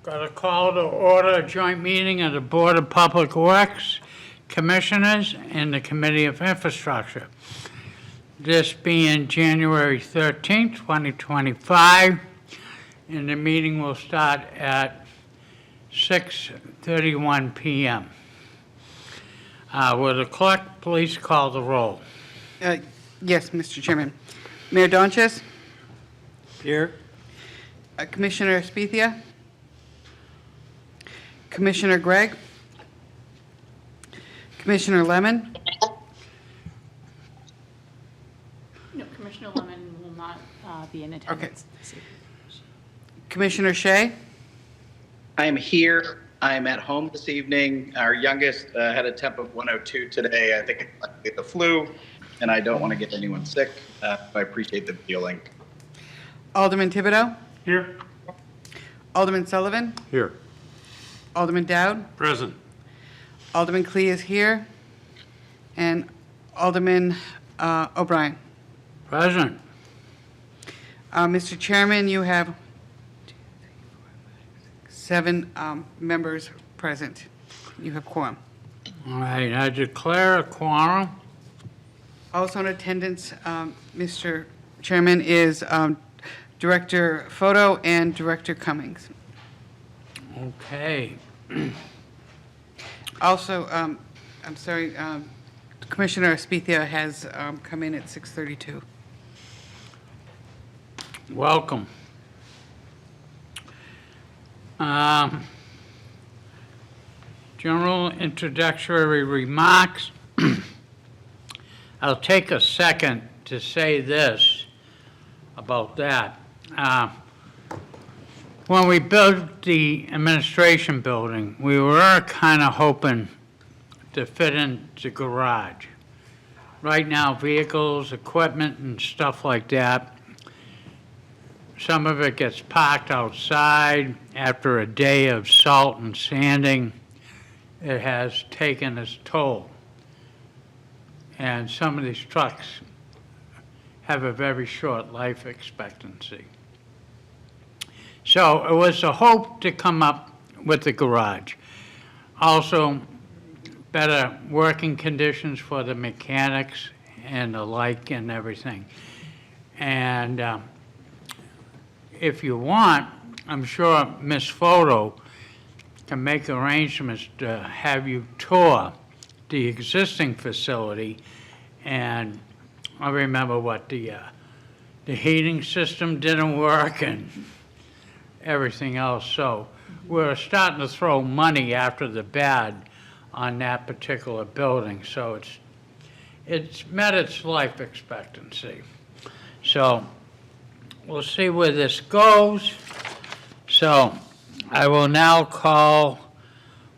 Got a call to order a joint meeting of the Board of Public Works Commissioners and the Committee of Infrastructure. This being January 13th, 2025, and the meeting will start at 6:31 p.m. Will the clerk please call the roll? Yes, Mr. Chairman. Mayor Donches? Here. Commissioner Spethia? Commissioner Gregg? Commissioner Lemon? No, Commissioner Lemon will not be in attendance. Okay. Commissioner Shea? I am here. I am at home this evening. Our youngest had a temp of 102 today. I think it's likely the flu, and I don't want to get anyone sick. I appreciate the feeling. Alderman Thibodeau? Here. Alderman Sullivan? Here. Alderman Dowd? Present. Alderman Clee is here. And Alderman O'Brien. Present. Mr. Chairman, you have 7 members present. You have quorum. All right, I declare a quorum. Also in attendance, Mr. Chairman, is Director Photo and Director Cummings. Okay. Also, I'm sorry, Commissioner Spethia has come in at 6:32. Welcome. General introductory remarks. I'll take a second to say this about that. When we built the administration building, we were kind of hoping to fit in the garage. Right now, vehicles, equipment, and stuff like that, some of it gets parked outside. After a day of salt and sanding, it has taken its toll. And some of these trucks have a very short life expectancy. So it was a hope to come up with the garage. Also, better working conditions for the mechanics and the like and everything. And if you want, I'm sure Ms. Photo can make arrangements to have you tour the existing facility. And I remember what the heating system didn't work and everything else. So we're starting to throw money after the bad on that particular building. So it's met its life expectancy. So we'll see where this goes. So I will now call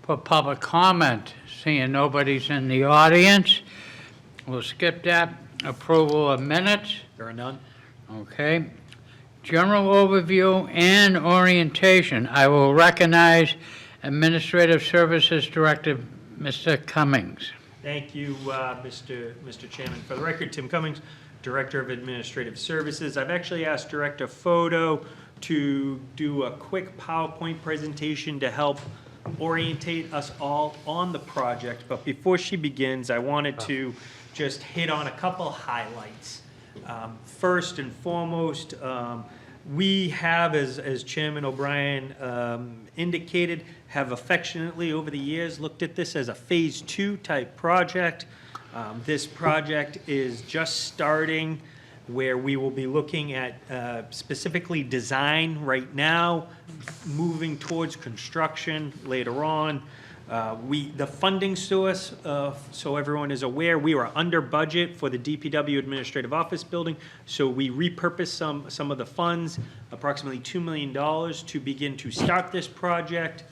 for public comment. Seeing nobody's in the audience, we'll skip that. Approval of minutes. There are none. Okay. General overview and orientation. I will recognize Administrative Services Director, Mr. Cummings. Thank you, Mr. Chairman. For the record, Tim Cummings, Director of Administrative Services. I've actually asked Director Photo to do a quick PowerPoint presentation to help orientate us all on the project. But before she begins, I wanted to just hit on a couple highlights. First and foremost, we have, as Chairman O'Brien indicated, have affectionately over the years looked at this as a phase 2 type project. This project is just starting, where we will be looking at specifically design right now, moving towards construction later on. The funding source, so everyone is aware, we were under budget for the DPW Administrative Office Building, so we repurposed some of the funds, approximately $2 million, to begin to start this project.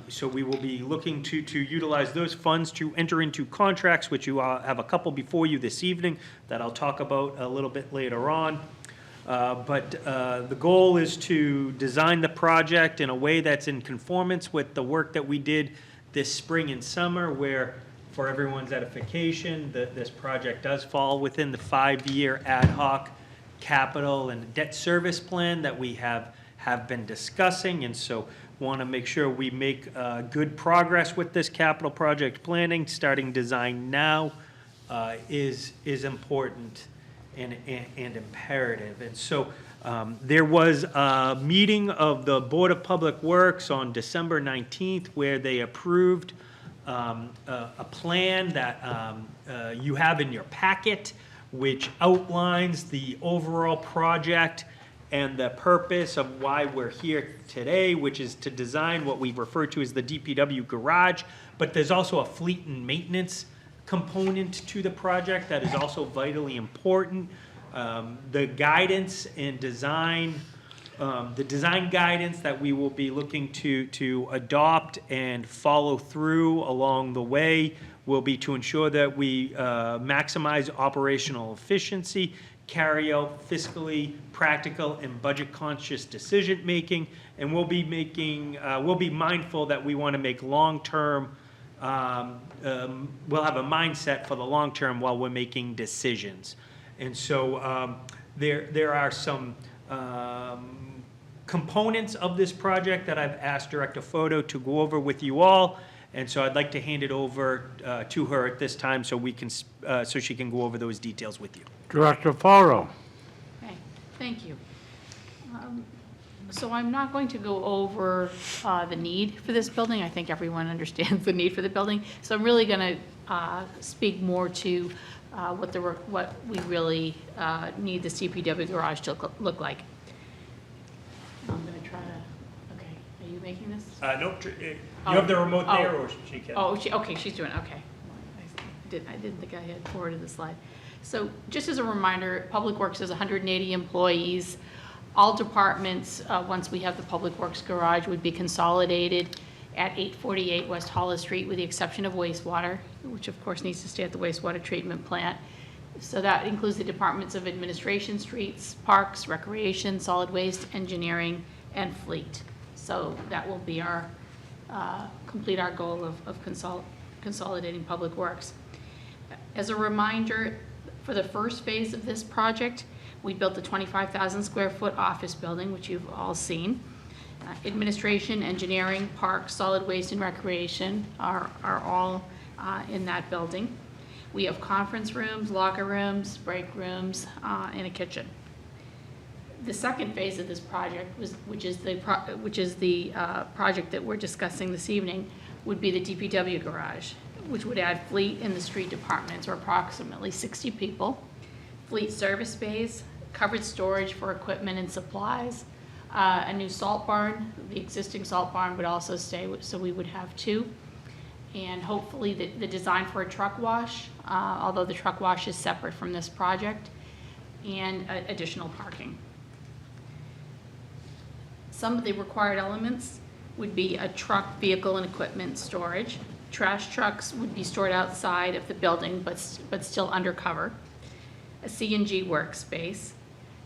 So we will be looking to utilize those funds to enter into contracts, which you have a couple before you this evening that I'll talk about a little bit later on. But the goal is to design the project in a way that's in conformance with the work that we did this spring and summer, where, for everyone's edification, this project does fall within the 5-year ad hoc capital and debt service plan that we have have been discussing, and so want to make sure we make good progress with this capital project planning. Starting design now is important and imperative. And so there was a meeting of the Board of Public Works on December 19th where they approved a plan that you have in your packet, which outlines the overall project and the purpose of why we're here today, which is to design what we refer to as the DPW garage. But there's also a fleet and maintenance component to the project that is also vitally important. The guidance and design, the design guidance that we will be looking to adopt and follow through along the way will be to ensure that we maximize operational efficiency, carry out fiscally practical and budget-conscious decision-making, and we'll be mindful that we want to make long-term, we'll have a mindset for the long term while we're making decisions. And so there are some components of this project that I've asked Director Photo to go over with you all. And so I'd like to hand it over to her at this time so we can, so she can go over those details with you. Director Foro. Okay, thank you. So I'm not going to go over the need for this building. I think everyone understands the need for the building. So I'm really going to speak more to what we really need the CPW garage to look like. I'm going to try to, okay, are you making this? Nope, you have the remote there, or she can? Oh, okay, she's doing it, okay. I didn't think I had forwarded the slide. So just as a reminder, Public Works has 180 employees. All departments, once we have the Public Works garage, would be consolidated at 848 West Hollis Street, with the exception of wastewater, which of course needs to stay at the wastewater treatment plant. So that includes the departments of administration, streets, parks, recreation, solid waste, engineering, and fleet. So that will be our, complete our goal of consolidating Public Works. As a reminder, for the first phase of this project, we built the 25,000 square foot office building, which you've all seen. Administration, engineering, parks, solid waste, and recreation are all in that building. We have conference rooms, locker rooms, break rooms, and a kitchen. The second phase of this project, which is the project that we're discussing this evening, would be the DPW garage, which would add fleet and the street departments, or approximately 60 people, fleet service bays, covered storage for equipment and supplies, a new salt barn. The existing salt barn would also stay, so we would have two. And hopefully the design for a truck wash, although the truck wash is separate from this project, and additional parking. Some of the required elements would be a truck, vehicle, and equipment storage. Trash trucks would be stored outside of the building, but still undercover. A C&G workspace,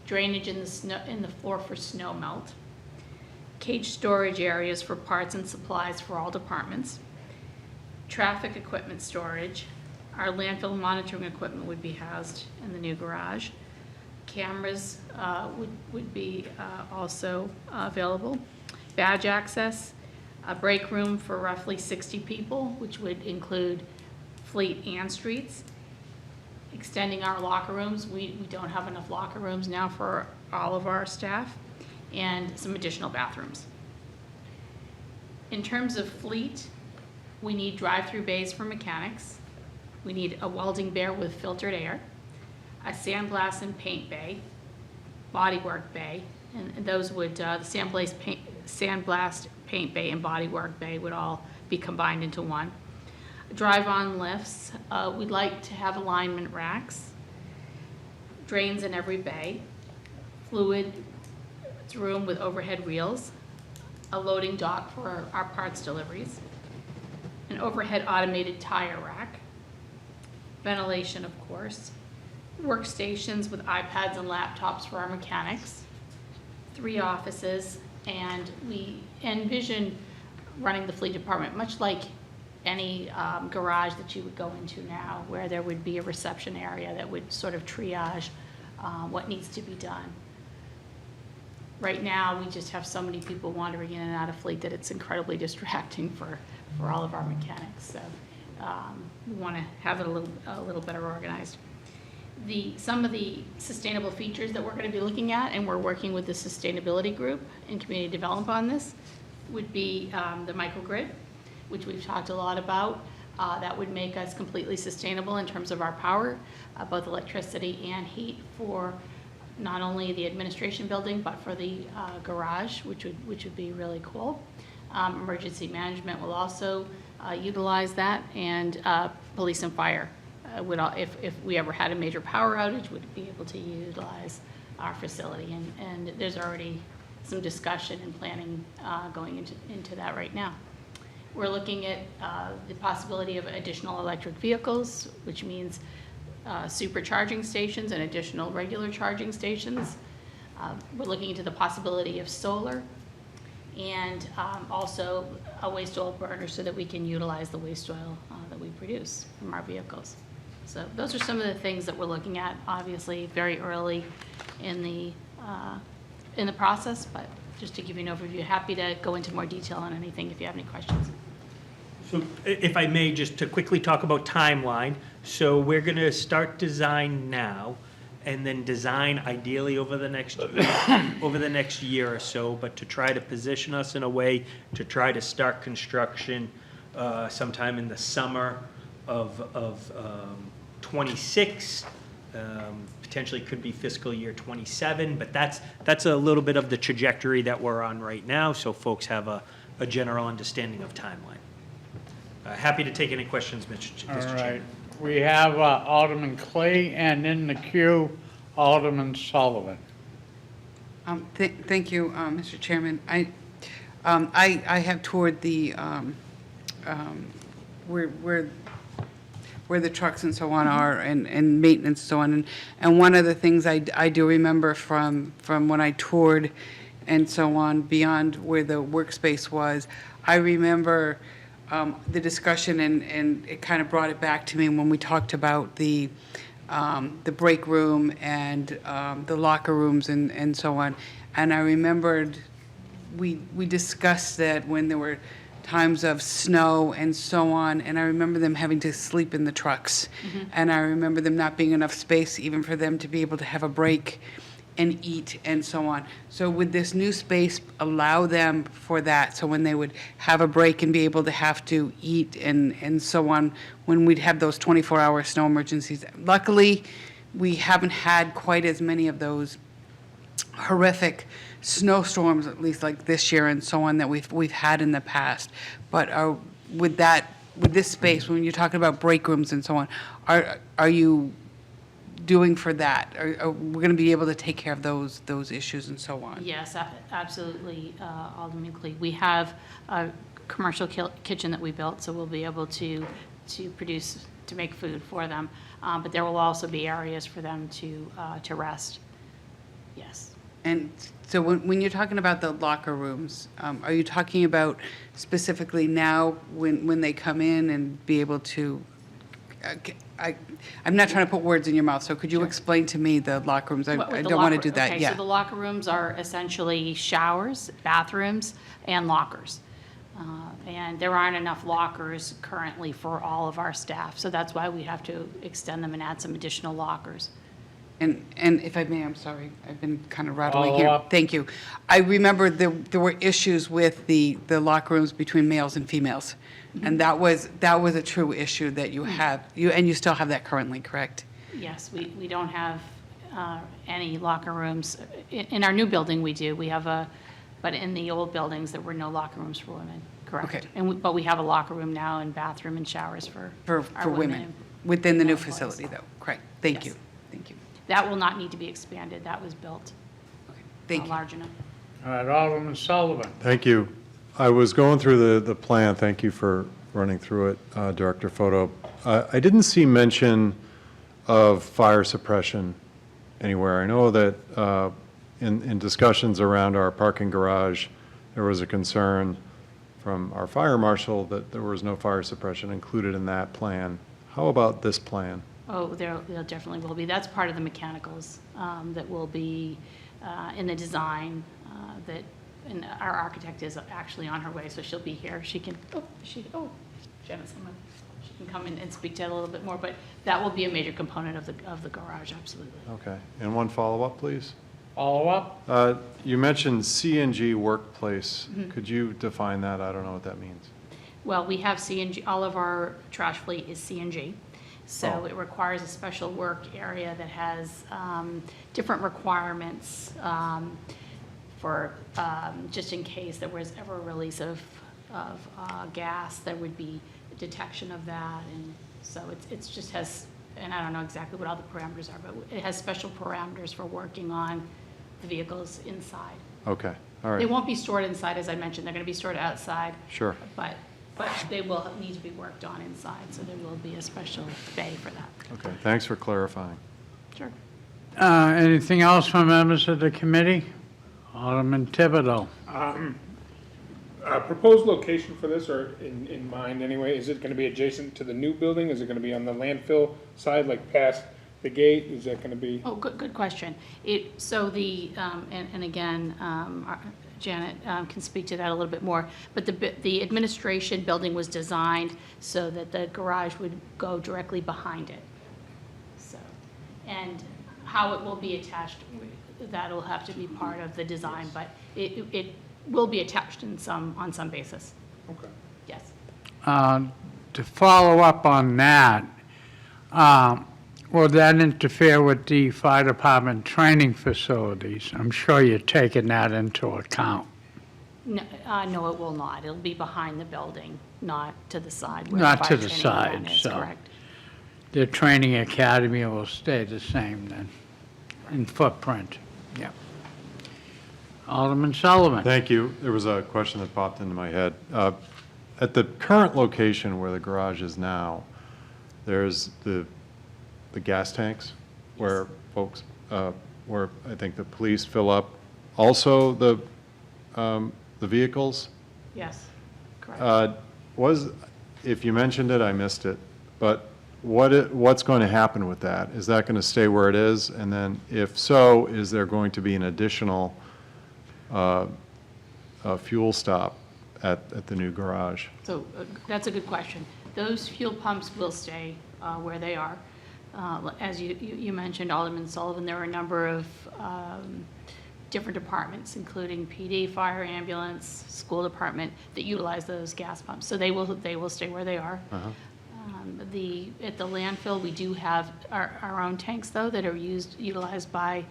drainage in the floor for snow melt, cage storage areas for parts and supplies for all departments, traffic equipment storage. Our landfill monitoring equipment would be housed in the new garage. Cameras would be also available. Badge access, a break room for roughly 60 people, which would include fleet and streets. Extending our locker rooms, we don't have enough locker rooms now for all of our staff, and some additional bathrooms. In terms of fleet, we need drive-through bays for mechanics. We need a welding bay with filtered air, a sandblast and paint bay, bodywork bay, and those would, the sandblast, paint bay, and bodywork bay would all be combined into one. Drive-on lifts, we'd like to have alignment racks, drains in every bay, fluid room with overhead reels, a loading dock for our parts deliveries, an overhead automated tire rack, ventilation, of course, workstations with iPads and laptops for our mechanics, 3 offices, and we envision running the fleet department much like any garage that you would go into now, where there would be a reception area that would sort of triage what needs to be done. Right now, we just have so many people wandering in and out of fleet that it's incredibly distracting for all of our mechanics. So we want to have it a little better organized. Some of the sustainable features that we're going to be looking at, and we're working with the sustainability group in community development on this, would be the microgrid, which we've talked a lot about. That would make us completely sustainable in terms of our power, both electricity and heat for not only the administration building, but for the garage, which would be really cool. Emergency management will also utilize that, and police and fire if we ever had a major power outage, would be able to utilize our facility. And there's already some discussion and planning going into that right now. We're looking at the possibility of additional electric vehicles, which means supercharging stations and additional regular charging stations. We're looking into the possibility of solar, and also a waste oil burner so that we can utilize the waste oil that we produce from our vehicles. So those are some of the things that we're looking at, obviously very early in the process, but just to give you an overview, happy to go into more detail on anything if you have any questions. So if I may, just to quickly talk about timeline. So we're going to start design now, and then design ideally over the next year or so, but to try to position us in a way to try to start construction sometime in the summer of 26. Potentially could be fiscal year 27, but that's a little bit of the trajectory that we're on right now, so folks have a general understanding of timeline. Happy to take any questions, Mr. All right. Chairman. We have Alderman Clay, and in the queue, Alderman Sullivan. Thank you, Mr. Chairman. I have toured the where the trucks and so on are, and maintenance and so on. And one of the things I do remember from when I toured and so on, beyond where the workspace was, I remember the discussion, and it kind of brought it back to me when we talked about the break room and the locker rooms and so on. And I remembered we discussed that when there were times of snow and so on, and I remember them having to sleep in the trucks. And I remember them not being enough space even for them to be able to have a break and eat and so on. So would this new space allow them for that? So when they would have a break and be able to have to eat and so on, when we'd have those 24-hour snow emergencies. Luckily, we haven't had quite as many of those horrific snowstorms, at least like this year and so on, that we've had in the past. But with this space, when you're talking about break rooms and so on, are you doing for that? Are we going to be able to take care of those issues and so on? Yes, absolutely, Alderman Clee. We have a commercial kitchen that we built, so we'll be able to make food for them. But there will also be areas for them to rest. Yes. And so when you're talking about the locker rooms, are you talking about specifically now when they come in and be able to, I'm not trying to put words in your mouth, so could you explain to me the locker rooms? I don't want to do that, okay, yeah. So the locker rooms are essentially showers, bathrooms, and lockers. And there aren't enough lockers currently for all of our staff, so that's why we have to extend them and add some additional lockers. And if I may, I'm sorry, I've been kind of rattling Follow here. up. Thank you. I remember there were issues with the locker rooms between males and females. And that was a true issue that you have, and you still have that currently, correct? Yes, we don't have any locker rooms. In our new building, we do. We have but in the old buildings, there were no locker rooms for women, correct? Okay. But we have a locker room now and bathroom and showers for our women, within the new employees. facility, though, correct? Thank Yes. you, thank you. That will not need to be expanded. That was built Thank you. large enough. All right, Alderman Sullivan. Thank you. I was going through the plan. Thank you for running through it, Director Photo. I didn't see mention of fire suppression anywhere. I know that in discussions around our parking garage, there was a concern from our fire marshal that there was no fire suppression included in that plan. How about this plan? Oh, there definitely will be. That's part of the mechanicals that will be in the design that, and our architect is actually on her way, so she'll be here. She can, Janet, she can come in and speak to it a little bit more, but that will be a major component of the garage, absolutely. Okay. And one follow-up, please. Follow-up? You mentioned CNG workplace. Mm-hmm. Could you define that? I don't know what that means. Well, we have CNG, all of our trash fleet is CNG. So Oh. it requires a special work area that has different requirements for, just in case there was ever a release of gas, there would be detection of that. And so it's just has, and I don't know exactly what all the parameters are, but it has special parameters for working on the vehicles inside. Okay, all They right, won't be stored inside, as I mentioned, they're going to be stored outside. sure. But they will need to be worked on inside, so there will be a special bay for that. Okay, thanks for clarifying. Sure. Anything else from members of the committee? Alderman Thibodeau. Proposed location for this, or in mind anyway, is it gonna be adjacent to the new building? Is it gonna be on the landfill side, like past the gate? Is that gonna be? Oh, good question. So the, and again, Janet can speak to that a little bit more, but the administration building was designed so that the garage would go directly behind it. So, and how it will be attached, that'll have to be part of the design, but it will be attached on some basis, Okay. yes. To follow up on that, will that interfere with the fire department training facilities? I'm sure you're taking that into account. No, no, it will not. It'll be behind the building, not to the side. where Not fire to the training side, event is, so- correct. The training academy will stay the same then, in footprint. Yep. Alderman Sullivan. Thank you. There was a question that popped into my head. At the current location where the garage is now, there's the gas tanks where folks, where I think the police fill up. Also, the vehicles. Yes, correct. If you mentioned it, I missed it, but what's going to happen with that? Is that going to stay where it is? And then if so, is there going to be an additional fuel stop at the new garage? So that's a good question. Those fuel pumps will stay where they are. As you mentioned, Alderman Sullivan, there are a number of different departments, including PD, fire, ambulance, school department, that utilize those gas pumps. So they will stay where they are. At the landfill, we do have our own tanks, though, that are utilized by,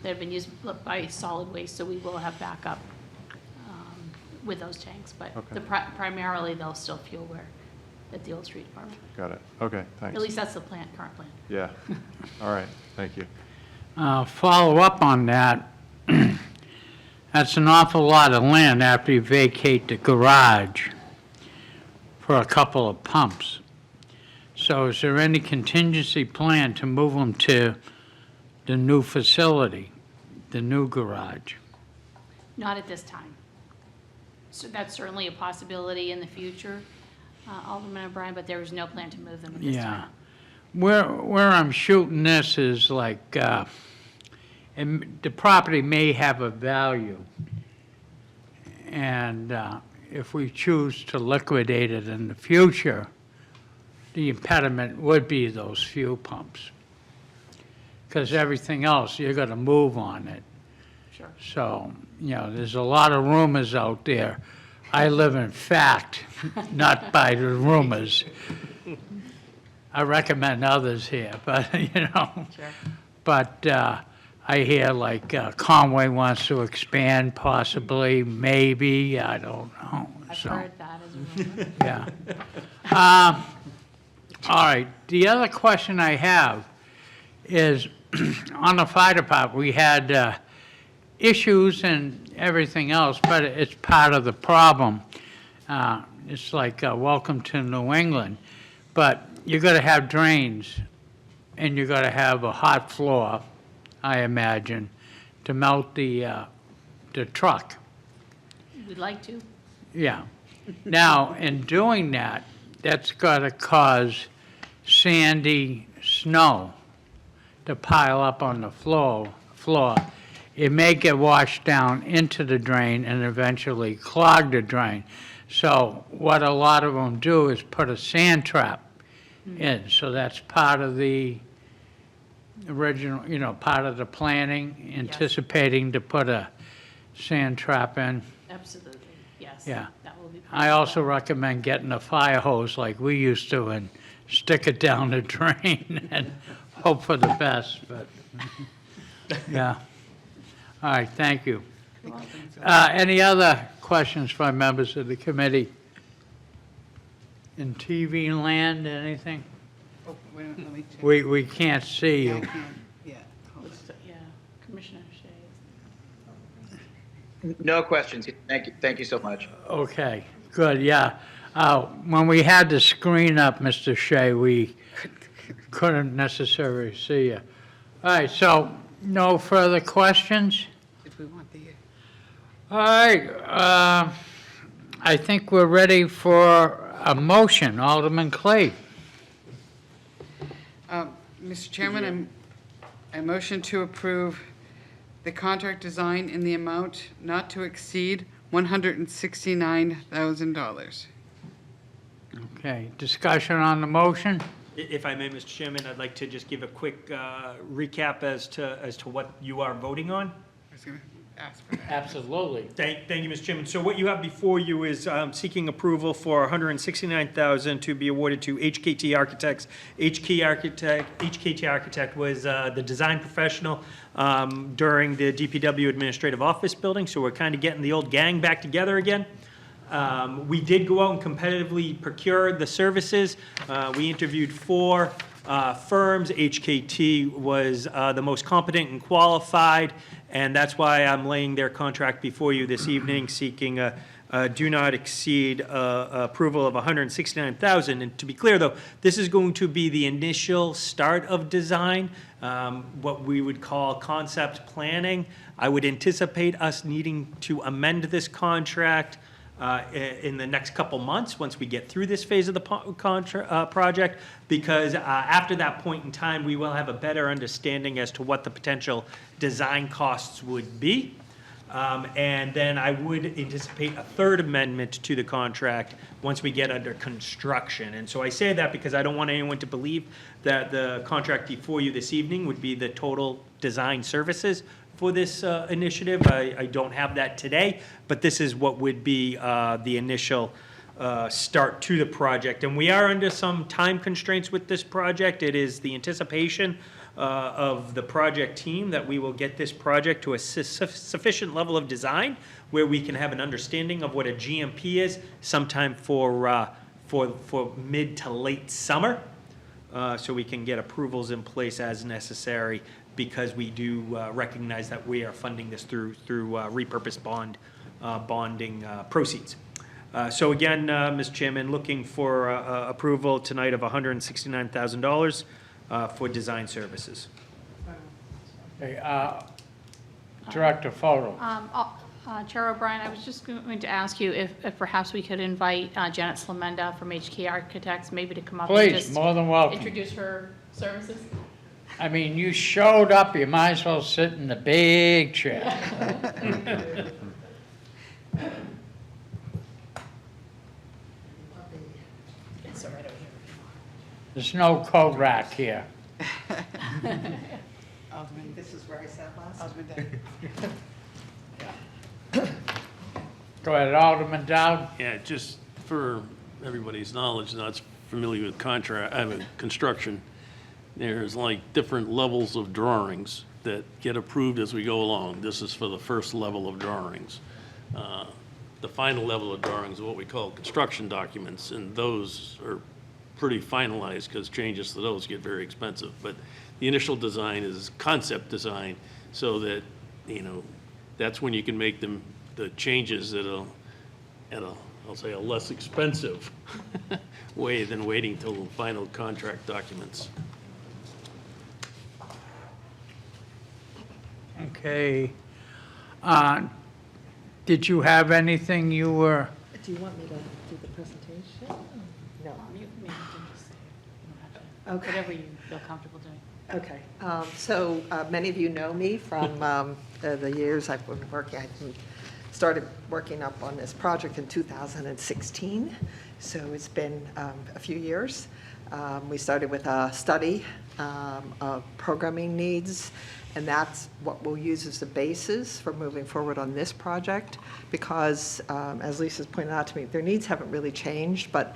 that have been used by solid waste, so we will have backup with those tanks. But Okay. primarily, they'll still fuel at the old street department. Got it. Okay, thanks. At least that's the current plan. Yeah. All right, thank you. Follow up on that. That's an awful lot of land after you vacate the garage for a couple of pumps. So is there any contingency plan to move them to the new facility, the new garage? Not at this time. So that's certainly a possibility in the future, Alderman O'Brien, but there is no plan to move them at this Yeah. time. Where I'm shooting this is like, and the property may have a value. And if we choose to liquidate it in the future, the impediment would be those fuel pumps. Because everything else, you're going to move on it. Sure. So, there's a lot of rumors out there. I live in fact, not by the rumors. I recommend others here, but, Sure. But I hear like Conway wants to expand possibly, maybe, I don't know. I've So, heard that as a rumor. yeah. All right, the other question I have is, on the fire department, we had issues and everything else, but it's part of the problem. It's like, welcome to New England. But you got to have drains, and you got to have a hot floor, I imagine, to melt the truck. We'd like to. Yeah. Now, in doing that, that's got to cause sandy snow to pile up on the floor. it may get washed down into the drain and eventually clog the drain. So what a lot of them do is put a sand trap in, so that's part of the original, part of the planning, anticipating to put a sand trap in. Absolutely, yes. Yeah. That will be. I also recommend getting a fire hose like we used to and stick it down the drain and hope for the best, but, yeah. All right, thank you. Any other questions from members of the committee? In TV land, anything? Oh, wait a minute, let me check. We can't see Yeah, I you. can't. Yeah. hold on. Yeah, Commissioner Shea. No questions. Thank you so much. Okay, good, yeah. When we had the screen up, Mr. Shea, we couldn't necessarily see you. All right, so no further questions? Did we want the, All right, I think we're ready for a motion. Alderman Clay. Mr. Chairman, I motion to approve the contract design in the amount not to exceed $169,000. Okay, discussion on the motion? If I may, Mr. Chairman, I'd like to just give a quick recap as to what you are voting on. I was going to ask for that. Absolutely. Thank you, Mr. Chairman. So what you have before you is seeking approval for $169,000 to be awarded to HKT Architects. HKT Architect was the design professional during the DPW Administrative Office Building, so we're kind of getting the old gang back together again. We did go out and competitively procure the services. We interviewed 4 firms. HKT was the most competent and qualified, and that's why I'm laying their contract before you this evening, seeking a do not exceed approval of $169,000. And to be clear, though, this is going to be the initial start of design, what we would call concept planning. I would anticipate us needing to amend this contract in the next couple months, once we get through this phase of the project, because after that point in time, we will have a better understanding as to what the potential design costs would be. And then I would anticipate a third amendment to the contract once we get under construction. And so I say that because I don't want anyone to believe that the contract before you this evening would be the total design services for this initiative. I don't have that today, but this is what would be the initial start to the project. And we are under some time constraints with this project. It is the anticipation of the project team that we will get this project to a sufficient level of design where we can have an understanding of what a GMP is sometime for mid to late summer, so we can get approvals in place as necessary, because we do recognize that we are funding this through repurposed bonding proceeds. So again, Mr. Chairman, looking for approval tonight of $169,000 for design services. Okay, Director Photo. Chair O'Brien, I was just going to ask you if perhaps we could invite Janet Slamenda from HK Architects maybe to come up and Please, just more than welcome. introduce her services. I mean, you showed up, you might as well sit in the big chair. So right over here. There's no coat rack here. Alderman, This is where I sat last. Alderman Day. Go ahead, Alderman Dowd. Yeah, just for everybody's knowledge, not familiar with construction, there's like different levels of drawings that get approved as we go along. This is for the first level of drawings. The final level of drawings are what we call construction documents, and those are pretty finalized because changes to those get very expensive. But the initial design is concept design, so that, that's when you can make the changes at a I'll say a less expensive way than waiting till the final contract documents. Okay. Did you have anything you were, Do you want me to do the presentation? No. You can just say, you don't have to, Okay. whatever you feel comfortable doing. Okay, so many of you know me from the years I've been working. Started working up on this project in 2016, so it's been a few years. We started with a study of programming needs, and that's what we'll use as the basis for moving forward on this project, because as Lisa's pointed out to me, their needs haven't really changed, but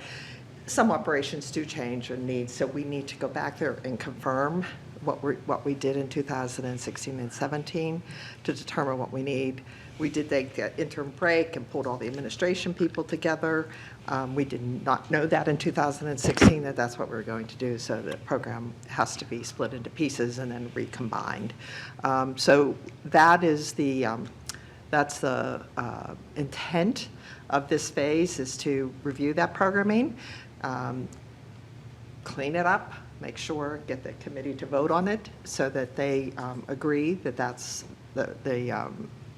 some operations do change in needs, so we need to go back there and confirm what we did in 2016 and 17 to determine what we need. We did take an interim break and pulled all the administration people together. We did not know that in 2016 that that's what we were going to do, so the program has to be split into pieces and then recombined. So that is that's the intent of this phase, is to review that programming, clean it up, make sure, get the committee to vote on it so that they agree that that's the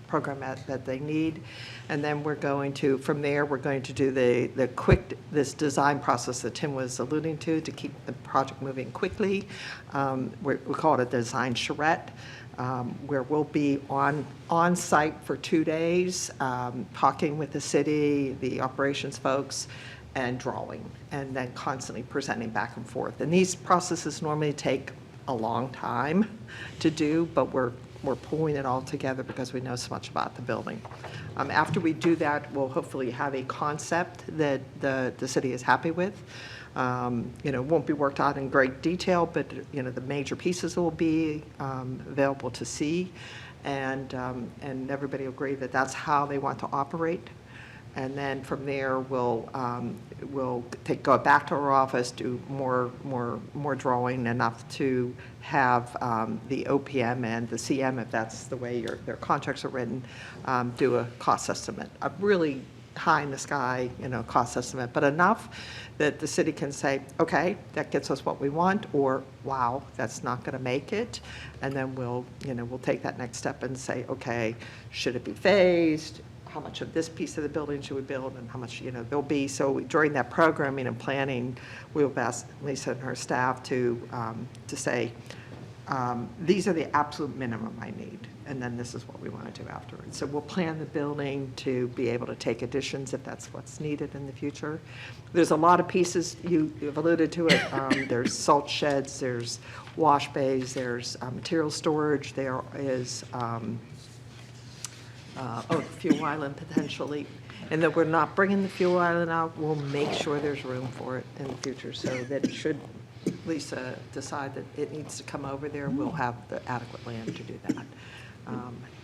program that they need. And then we're going to, from there, we're going to do this design process that Tim was alluding to keep the project moving quickly. We call it a design charrette, where we'll be on site for 2 days, talking with the city, the operations folks, and drawing, and then constantly presenting back and forth. And these processes normally take a long time to do, but we're pulling it all together because we know so much about the building. After we do that, we'll hopefully have a concept that the city is happy with. Won't be worked out in great detail, but the major pieces will be available to see, and everybody will agree that that's how they want to operate. And then from there, we'll go back to our office, do more drawing, enough to have the OPM and the CM, if that's the way their contracts are written, do a cost estimate. A really high in the sky, cost estimate, but enough that the city can say, okay, that gets us what we want, or wow, that's not going to make it. And then we'll take that next step and say, okay, should it be phased? How much of this piece of the building should we build, and how much, there'll be. So during that programming and planning, we'll ask Lisa and her staff to say, these are the absolute minimum I need, and then this is what we want to do afterwards. So we'll plan the building to be able to take additions if that's what's needed in the future. There's a lot of pieces, you've alluded to it. There's salt sheds, there's wash bays, there's material storage, there is fuel island potentially. And that we're not bringing the fuel island out, we'll make sure there's room for it in the future, so that should Lisa decide that it needs to come over there, we'll have the adequate land to do that.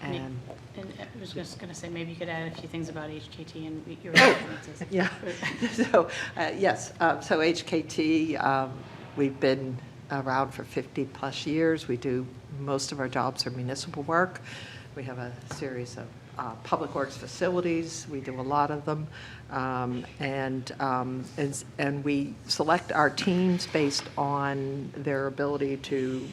And I was just going to say, maybe you could add a few things about HKT and your experiences. Yeah, so, yes, so HKT, we've been around for 50-plus years. We do, most of our jobs are municipal work. We have a series of public works facilities. We do a lot of them. And we select our teams based on their ability to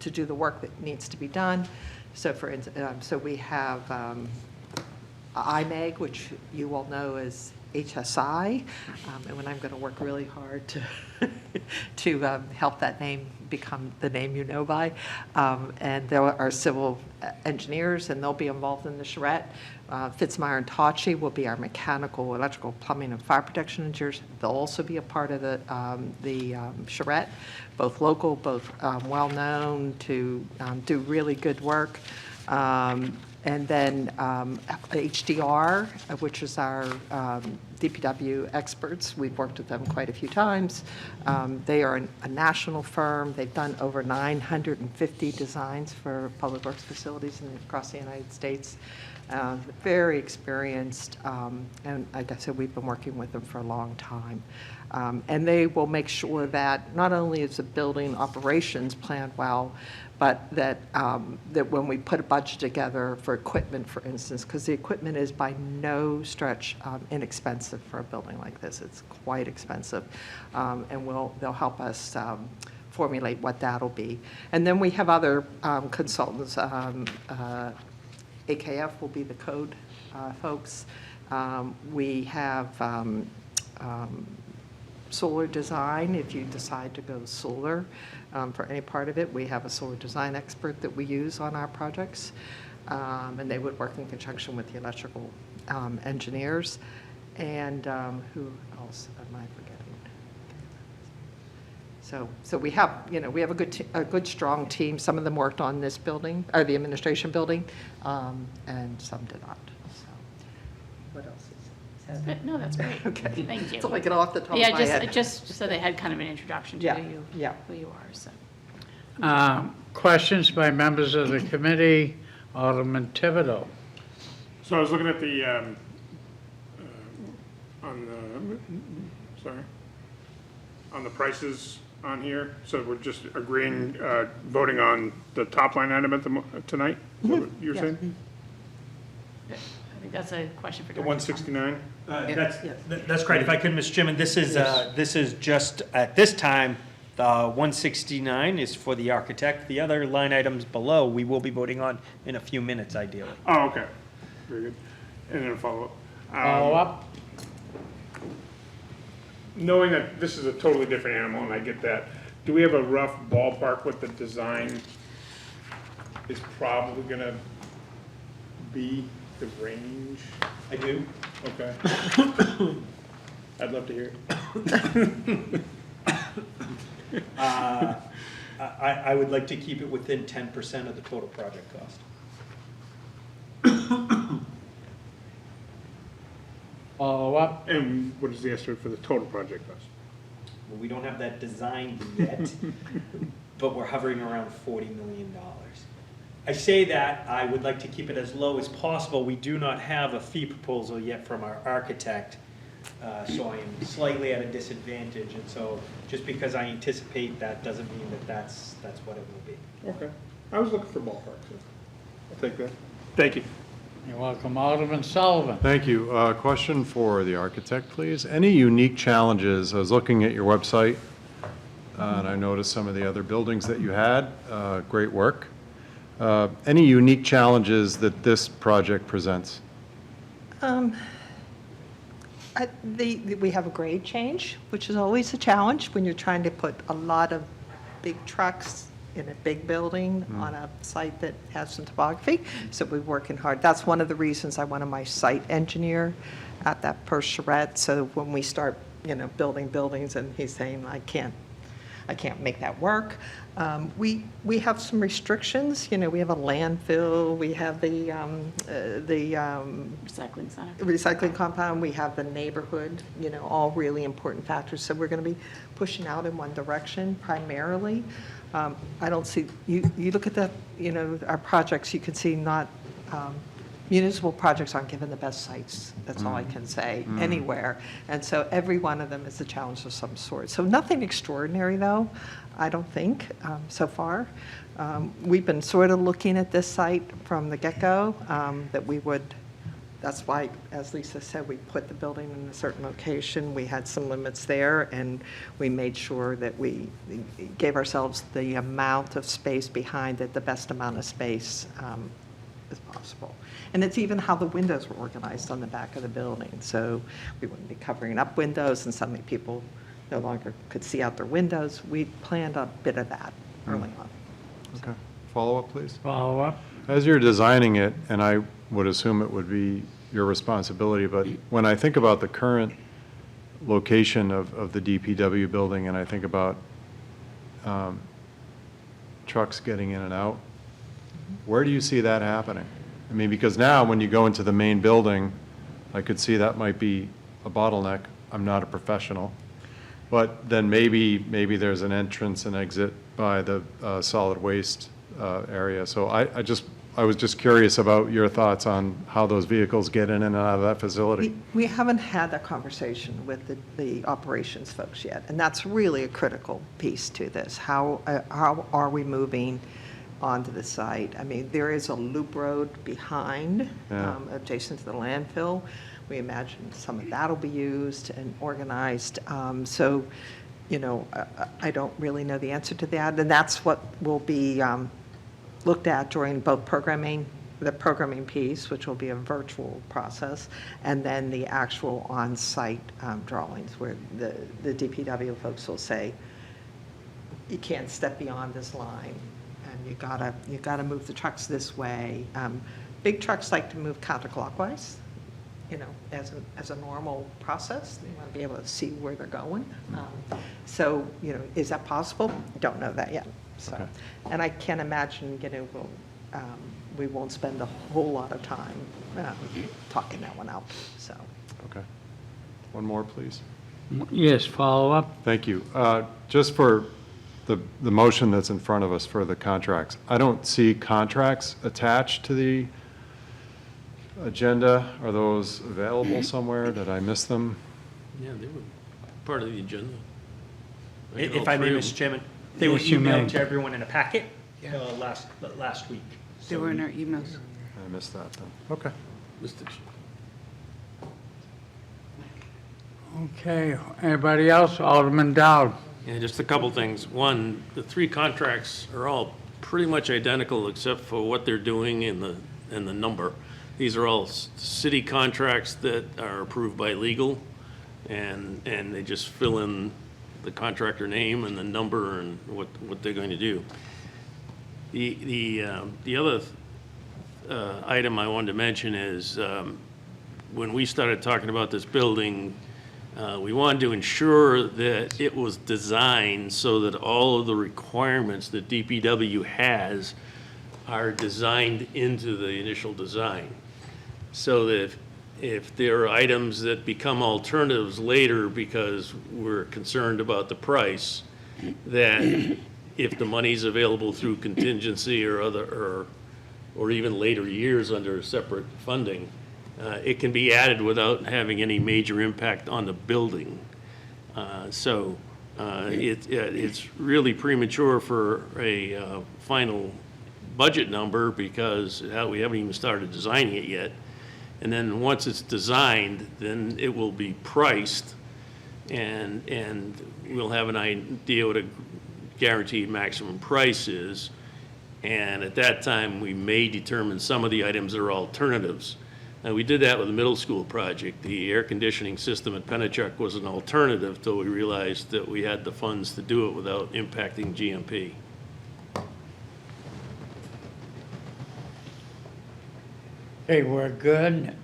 do the work that needs to be done. So for instance, so we have IMEG, which you all know as HSI, and when I'm going to work really hard to help that name become the name you know by. And there are civil engineers, and they'll be involved in the charrette. Fitzmyer and Tachi will be our mechanical, electrical, plumbing, and fire protection engineers. They'll also be a part of the charrette, both local, both well-known to do really good work. And then HDR, which is our DPW experts. We've worked with them quite a few times. They are a national firm. They've done over 950 designs for public works facilities across the United States. Very experienced, and like I said, we've been working with them for a long time. And they will make sure that not only is the building operations planned well, but that when we put a budget together for equipment, for instance, because the equipment is by no stretch inexpensive for a building like this. It's quite expensive, and they'll help us formulate what that'll be. And then we have other consultants. AKF will be the code folks. We have solar design, if you decide to go solar for any part of it. We have a solar design expert that we use on our projects, and they would work in conjunction with the electrical engineers. And who else am I forgetting? So we have, we have a good, strong team. Some of them worked on this building, or the administration building, and some did not. So, what else is that? No, that's great. Okay. Thank you. That's all I get off the top of Yeah, my head. just so they had kind of an introduction to Yeah, who yeah. you are, so. Questions by members of the committee? Alderman Thibodeau. So I was looking at the, on the prices on here. So we're just agreeing, voting on the top line item tonight? Is that what you're Yes. saying? I think that's a question for The Director. 169? That's correct. If I could, Mr. Chairman, this is just, at this time, the 169 is for the architect. The other line items below, we will be voting on in a few minutes ideally. Oh, okay. Very good. And then a follow-up. Follow up? Knowing that this is a totally different animal, and I get that, do we have a rough ballpark what the design is probably gonna be, the range? I do. Okay. I'd love to hear it. I would like to keep it within 10% of the total project cost. Follow up? And what is the estimate for the total project cost? Well, we don't have that designed yet, but we're hovering around $40 million. I say that, I would like to keep it as low as possible. We do not have a fee proposal yet from our architect, so I am slightly at a disadvantage. And so just because I anticipate that doesn't mean that that's what it will be. Okay. I was looking for ballpark, so I'll take that. Thank you. You're welcome. Alderman Sullivan. Thank you. Question for the architect, please. Any unique challenges? I was looking at your website, and I noticed some of the other buildings that you had. Great work. Any unique challenges that this project presents? We have a grade change, which is always a challenge when you're trying to put a lot of big trucks in a big building on a site that has some topography. So we're working hard. That's one of the reasons I wanted my site engineer at that first charrette. So when we start, building buildings and he's saying, I can't make that work. We have some restrictions. We have a landfill. We have the Recycling center. recycling compound, we have the neighborhood, all really important factors. So we're going to be pushing out in one direction primarily. I don't see, you look at the, our projects, you can see not, municipal projects aren't given the best sites. That's all I can say, anywhere. And so every one of them is a challenge of some sort. So nothing extraordinary, though, I don't think, so far. We've been sort of looking at this site from the get-go, that we would, that's why, as Lisa said, we put the building in a certain location. We had some limits there, and we made sure that we gave ourselves the amount of space behind it, the best amount of space as possible. And it's even how the windows were organized on the back of the building. So we wouldn't be covering up windows, and suddenly people no longer could see out their windows. We planned a bit of that early on. Okay. Follow-up, please. Follow up? As you're designing it, and I would assume it would be your responsibility, but when I think about the current location of the DPW building, and I think about trucks getting in and out, where do you see that happening? I mean, because now when you go into the main building, I could see that might be a bottleneck. I'm not a professional. But then maybe there's an entrance and exit by the solid waste area. So I was just curious about your thoughts on how those vehicles get in and out of that facility. We haven't had that conversation with the operations folks yet, and that's really a critical piece to this. How are we moving onto the site? I mean, there is a loop road behind, adjacent to the landfill. We imagine some of that will be used and organized. So, I don't really know the answer to that, and that's what will be looked at during both programming the programming piece, which will be a virtual process, and then the actual on-site drawings, where the DPW folks will say, you can't step beyond this line, and you gotta move the trucks this way. Big trucks like to move counterclockwise, as a normal process. They want to be able to see where they're going. So, is that possible? Don't know that yet. So, Okay. and I can't imagine, we won't spend a whole lot of time talking that one out, so. Okay. One more, please. Yes, follow up? Thank you. Just for the motion that's in front of us for the contracts, I don't see contracts attached to the agenda. Are those available somewhere? Did I miss them? Yeah, they were part of the agenda. If I may, Mr. Chairman, they were Yes, you may. emailed to everyone in a packet last week. They were in our emails. I missed that then. Okay. Mr. Ch- Okay, anybody else? Alderman Dowd? Yeah, just a couple things. One, the three contracts are all pretty much identical except for what they're doing and the number. These are all city contracts that are approved by legal, and they just fill in the contractor name and the number and what they're going to do. The other item I wanted to mention is when we started talking about this building, we wanted to ensure that it was designed so that all of the requirements that DPW has are designed into the initial design. So that if there are items that become alternatives later because we're concerned about the price, that if the money's available through contingency or or even later years under separate funding, it can be added without having any major impact on the building. It's really premature for a final budget number because we haven't even started designing it yet. And then once it's designed, then it will be priced, and we'll have an idea what a guaranteed maximum price is. And at that time, we may determine some of the items are alternatives. Now, we did that with the middle school project. The air conditioning system at Pennachuck was an alternative till we realized that we had the funds to do it without impacting GMP. Okay, we're good.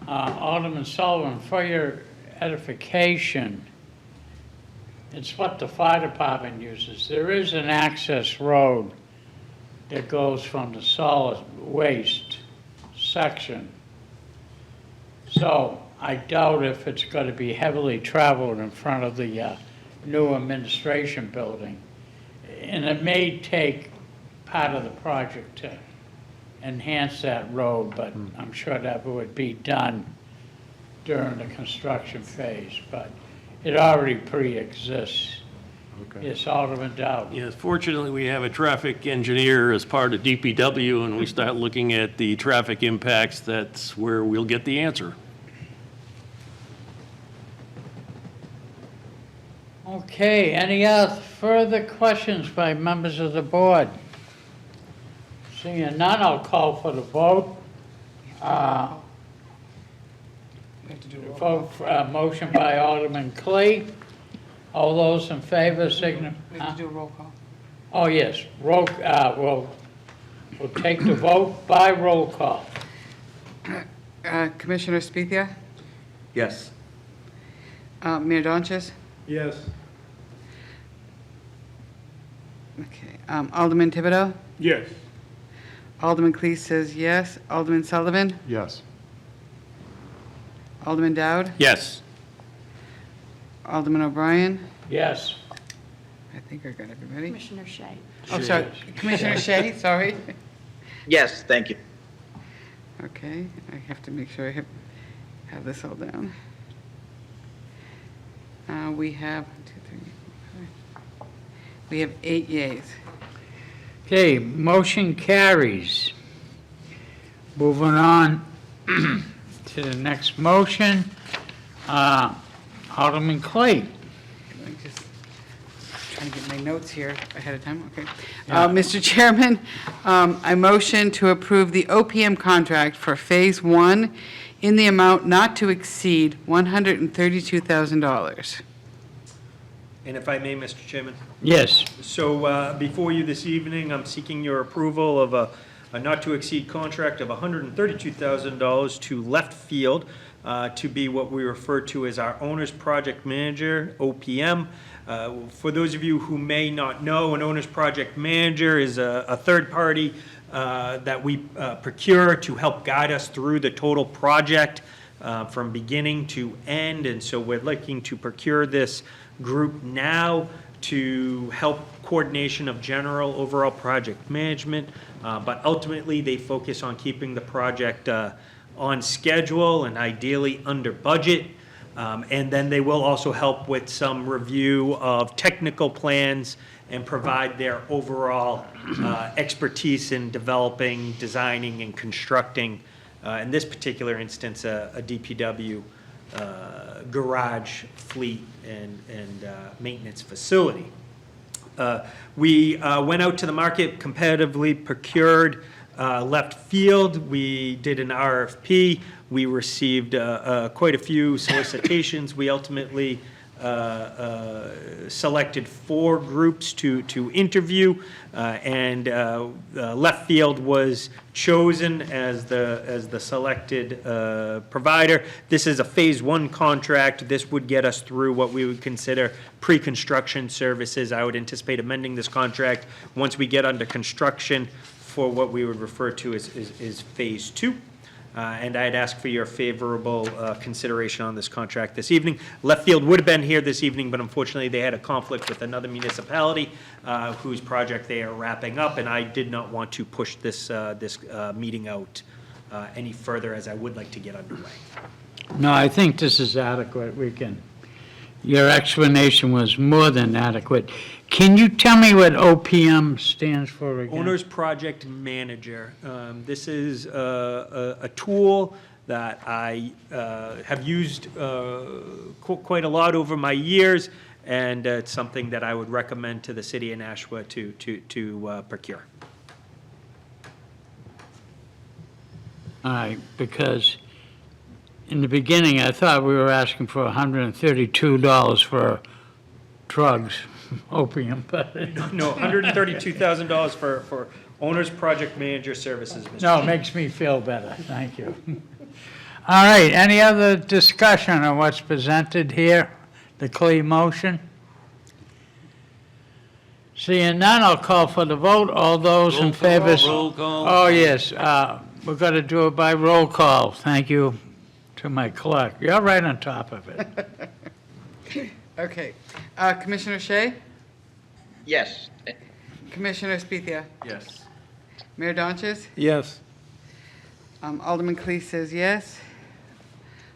Alderman Sullivan, for your edification, it's what the fire department uses. There is an access road that goes from the solid waste section. So I doubt if it's going to be heavily traveled in front of the new administration building. And it may take part of the project to enhance that road, but I'm sure that would be done during the construction phase, but it already pre-exists. Okay. Yes, Alderman Dowd. Yes, fortunately, we have a traffic engineer as part of DPW, and we start looking at the traffic impacts. That's where we'll get the answer. Okay, any further questions by members of the board? Seeing none, I'll call for the vote. Motion by Alderman Clay. All those in favor signify. We have to do a roll call. Oh, yes, we'll take the vote by roll call. Commissioner Spethia? Yes. Mayor Donches? Yes. Okay. Alderman Thibodeau? Yes. Alderman Cleese says yes. Alderman Sullivan? Yes. Alderman Dowd? Yes. Alderman O'Brien? Yes. I think I got everybody. Commissioner Shea. Oh, sorry. Commissioner Shea, sorry. Yes, thank you. Okay, I have to make sure I have this all down. We have 1, 2, 3, 4, 5. We have 8 yeas. Okay, motion carries. Moving on to the next motion. Alderman Clay. Let me just Trying to get my notes here ahead of time, okay. Mr. Chairman, I motion to approve the OPM contract for Phase 1 in the amount not to exceed $132,000. And if I may, Mr. Chairman? Yes. So before you this evening, I'm seeking your approval of a not-to-exceed contract of $132,000 to Left Field to be what we refer to as our owner's project manager, OPM. For those of you who may not know, an owner's project manager is a third party that we procure to help guide us through the total project from beginning to end. And so we're looking to procure this group now to help coordination of general overall project management, but ultimately they focus on keeping the project on schedule and ideally under budget. And then they will also help with some review of technical plans and provide their overall expertise in developing, designing, and constructing, in this particular instance, a DPW garage, fleet, and maintenance facility. We went out to the market, competitively procured Left Field. We did an RFP. We received quite a few solicitations. We ultimately selected 4 groups to interview, and Left Field was chosen as the selected provider. This is a Phase 1 contract. This would get us through what we would consider pre-construction services. I would anticipate amending this contract once we get under construction for what we would refer to as Phase 2. And I'd ask for your favorable consideration on this contract this evening. Left Field would have been here this evening, but unfortunately they had a conflict with another municipality whose project they are wrapping up, and I did not want to push this meeting out any further, as I would like to get underway. No, I think this is adequate. Your explanation was more than adequate. Can you tell me what OPM stands for again? Owner's Project Manager. This is a tool that I have used quite a lot over my years, and it's something that I would recommend to the city of Nashua to procure. All right, because in the beginning, I thought we were asking for $132 for drugs, opium, but No, $132,000 for Owner's Project Manager Services, Mr. no, it makes me feel better. Thank you. All right, any other discussion on what's presented here, the Clee motion? Seeing none, I'll call for the vote. All those in favor? Roll call. Oh, yes, we're going to do it by roll call. Thank you to my clerk. You're right on top of it. Okay. Commissioner Shea? Yes. Commissioner Spethia? Yes. Mayor Donches? Yes. Alderman Clee says yes.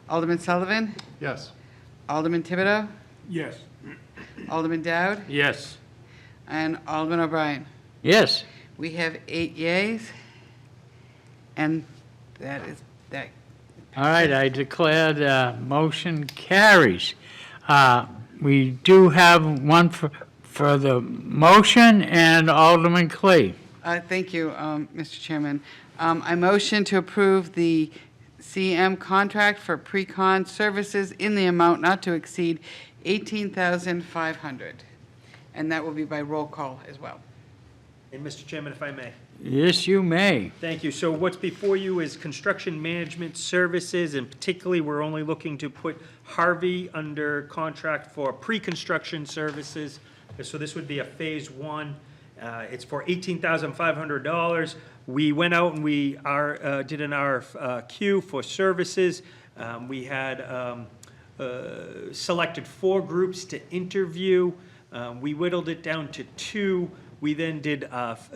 Alderman Sullivan? Yes. Alderman Thibodeau? Yes. Alderman Dowd? Yes. And Alderman O'Brien. Yes. We have 8 yeas, and that. All right, I declare the motion carries. We do have one for the motion, and Alderman Clee. Thank you, Mr. Chairman. I motion to approve the CM contract for pre-con services in the amount not to exceed $18,500, and that will be by roll call as well. And Mr. Chairman, if I may. Yes, you may. Thank you. So what's before you is construction management services, and particularly, we're only looking to put Harvey under contract for pre-construction services. So this would be a Phase 1. It's for $18,500. We went out and we did an RFQ for services. We had selected 4 groups to interview. We whittled it down to 2. We then did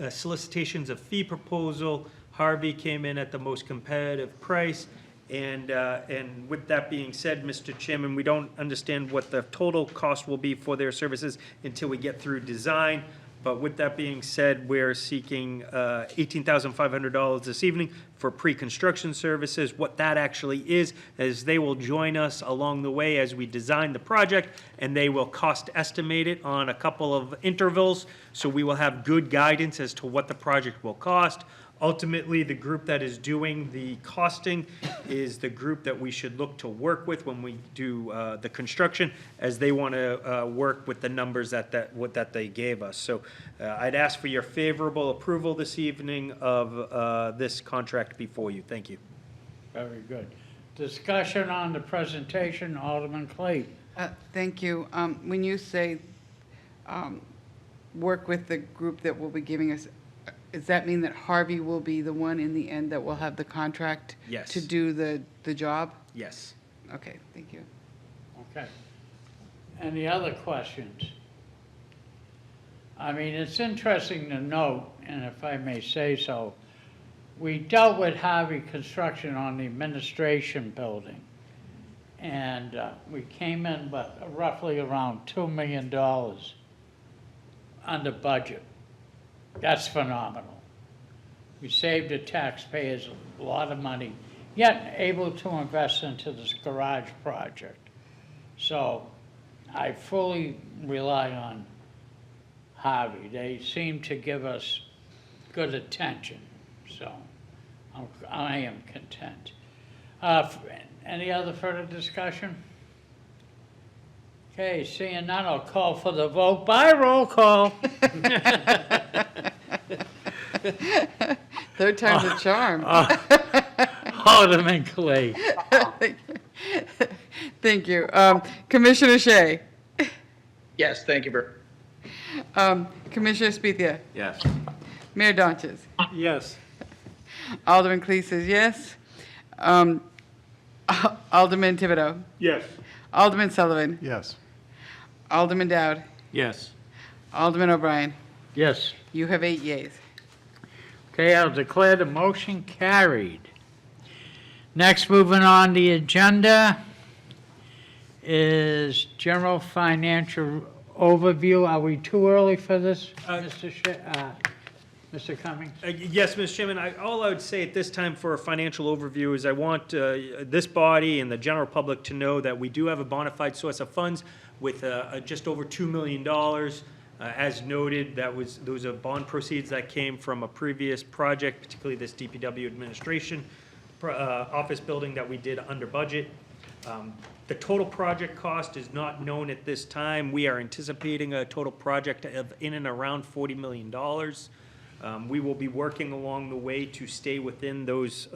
solicitations of fee proposal. Harvey came in at the most competitive price. And with that being said, Mr. Chairman, we don't understand what the total cost will be for their services until we get through design. But with that being said, we're seeking $18,500 this evening for pre-construction services. What that actually is they will join us along the way as we design the project, and they will cost estimate it on a couple of intervals, so we will have good guidance as to what the project will cost. Ultimately, the group that is doing the costing is the group that we should look to work with when we do the construction, as they want to work with the numbers that they gave us. So I'd ask for your favorable approval this evening of this contract before you. Thank you. Very good. Discussion on the presentation, Alderman Clayton. Thank you. When you say work with the group that will be giving us, does that mean that Harvey will be the one in the end that will have the contract? Yes. To do the job? Yes. Okay, thank you. Okay. Any other questions? I mean, it's interesting to note, and if I may say so, we dealt with Harvey Construction on the administration building, and we came in but roughly around $2 million under budget. That's phenomenal. We saved the taxpayers a lot of money, yet able to invest into this garage project. So I fully rely on Harvey. They seem to give us good attention, so I am content. Any other further discussion? Okay, seeing none, I'll call for the vote by roll call. Third time's a charm. Alderman Clay. Thank you. Commissioner Shea. Yes, thank you very Commissioner Spethia. Yes. Mayor Donches. Yes. Alderman Clee says yes. Alderman Thibodeau. Yes. Alderman Sullivan. Yes. Alderman Dowd. Yes. Alderman O'Brien. Yes. You have 8 yeas. Okay, I'll declare the motion carried. Next, moving on the agenda is general financial overview. Are we too early for this, Mr. Cummings? Yes, Mr. Chairman, all I would say at this time for a financial overview is I want this body and the general public to know that we do have a bona fide source of funds with just over $2 million. As noted, those are bond proceeds that came from a previous project, particularly this DPW administration office building that we did under budget. The total project cost is not known at this time. We are anticipating a total project of in and around $40 million. We will be working along the way to stay within those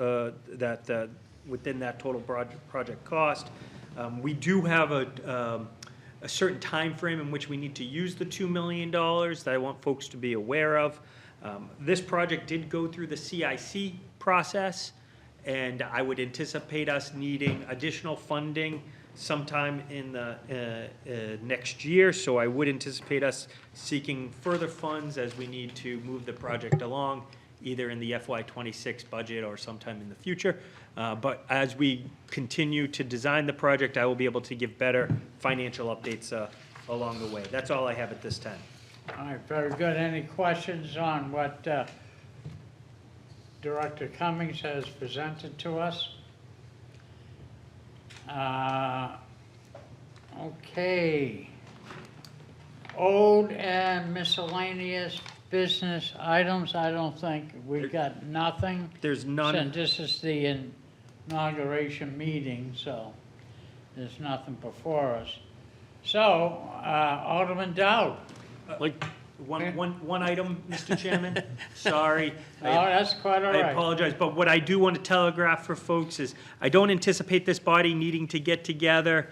within that total project cost. We do have a certain time frame in which we need to use the $2 million that I want folks to be aware of. This project did go through the CIC process, and I would anticipate us needing additional funding sometime in the next year. So I would anticipate us seeking further funds as we need to move the project along, either in the FY26 budget or sometime in the future. But as we continue to design the project, I will be able to give better financial updates along the way. That's all I have at this time. All right, very good. Any questions on what Director Cummings has presented to us? Okay. Old and miscellaneous business items, I don't think, we got nothing. There's none. Since this is the inauguration meeting, so there's nothing before us. So, Alderman Dowd. Like, One item, Mr. Chairman. Sorry. Oh, that's quite all I right. apologize, but what I do want to telegraph for folks is I don't anticipate this body needing to get together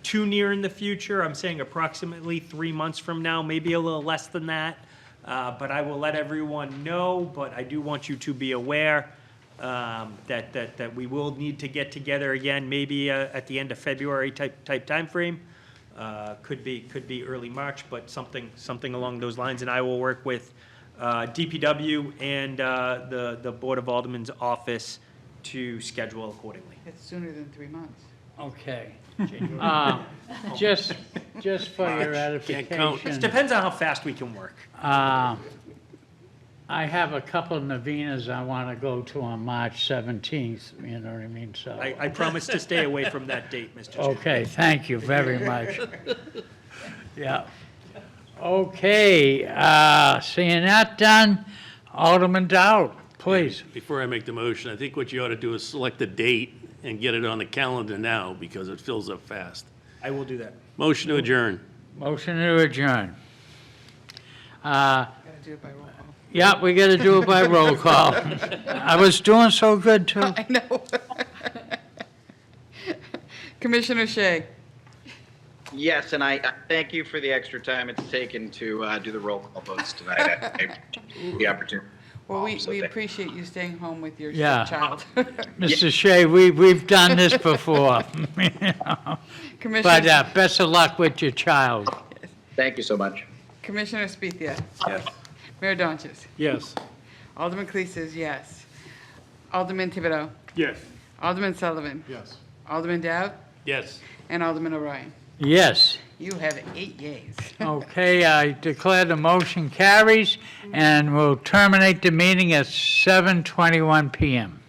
too near in the future. I'm saying approximately 3 months from now, maybe a little less than that. But I will let everyone know, but I do want you to be aware that we will need to get together again, maybe at the end of February type timeframe. Could be early March, but something along those lines, and I will work with DPW and the Board of Aldermen's office to schedule accordingly. It's sooner than 3 months. Okay. Just for your It edification, depends on how fast we can work. I have a couple of novenas I want to go to on March 17th, you know what I mean, so. I promise to stay away from that date, Mr. Chairman. Okay, thank you very much. Yeah. Okay, seeing that done, Alderman Dowd, please. Before I make the motion, I think what you ought to do is select a date and get it on the calendar now, because it fills up fast. I will do that. Motion to adjourn. Motion to adjourn. Gotta do it by roll call. Yeah, we got to do it by roll call. I was doing so good, too. I know. Commissioner Shea, Yes, and I thank you for the extra time it's taken to do the roll call votes tonight. I appreciate the opportunity. well, we So thank- appreciate you staying home with your Yeah. sick child. Mr. Shea, we've done this before. You know. But Commissioner best of luck with your child. Thank you so much. Commissioner Spethia, Yes. Mayor Donches, Yes. Alderman Clee says yes. Alderman Thibodeau, Yes. Alderman Sullivan, Yes. Alderman Dowd, Yes. and Alderman Orion. Yes. You have 8 yeas. Okay, I declare the motion carries, and we'll terminate the meeting at 7:21 PM.